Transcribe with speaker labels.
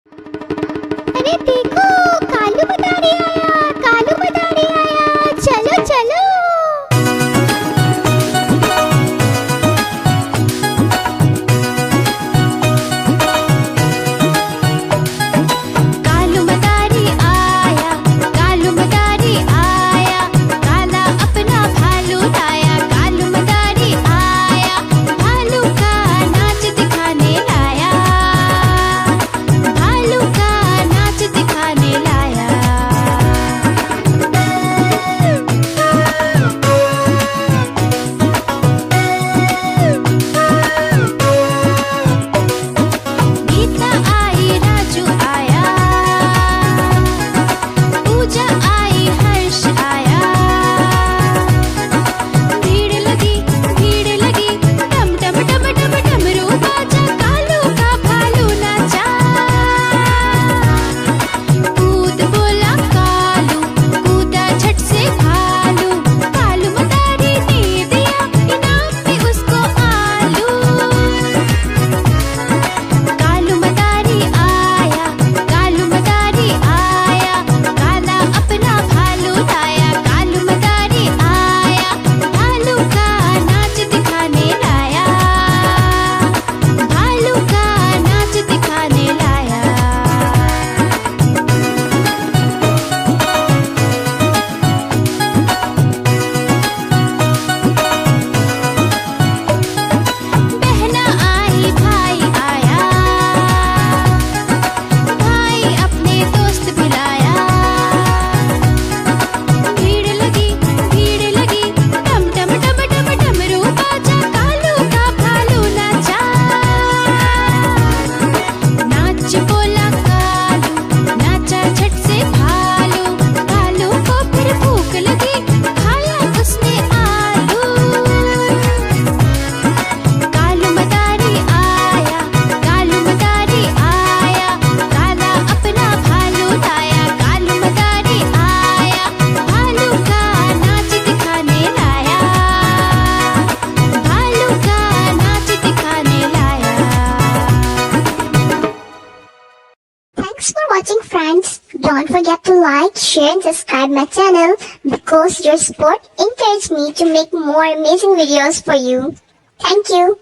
Speaker 1: अरे देखो, कालू मदारी आया, कालू मदारी आया, चलो चलो। कालू मदारी आया, कालू मदारी आया, काला अपना भालू लाया। कालू मदारी आया, भालू का नाच दिखाने लाया, भालू का नाच दिखाने लाया। गीता आई, राजू आया, पूजा आई, हर्ष आया। भीड़ लगी, डम डम डम डम डमरू बाजा। कालू का भालू नाचा, कूद बोला कालू, कूदा झट से भालू। कालू मदारी ने दिया इनाम में उसको आलू। कालू मदारी आया, कालू मदारी आया, काला अपना भालू लाया। कालू मदारी आया, भालू का नाच दिखाने लाया, भालू का नाच दिखाने लाया। बहना आई, भाई आया, भाई अपने दोस्त बुलाया। भीड़ लगी, डम डम डम डम डमरू बाजा। कालू का भालू नाचा, नाच बोला कालू, नाचा झट से भालू। भालू को फिर भूख लगी, खाया उसने आलू। कालू मदारी आया, कालू मदारी आया, काला अपना भालू लाया। कालू मदारी आया, भालू का नाच दिखाने लाया, भालू का नाच दिखाने लाया। Thanks for watching, friends. Don't forget to like, share and subscribe my channel because your support encourages me to make more amazing videos for you. Thank you.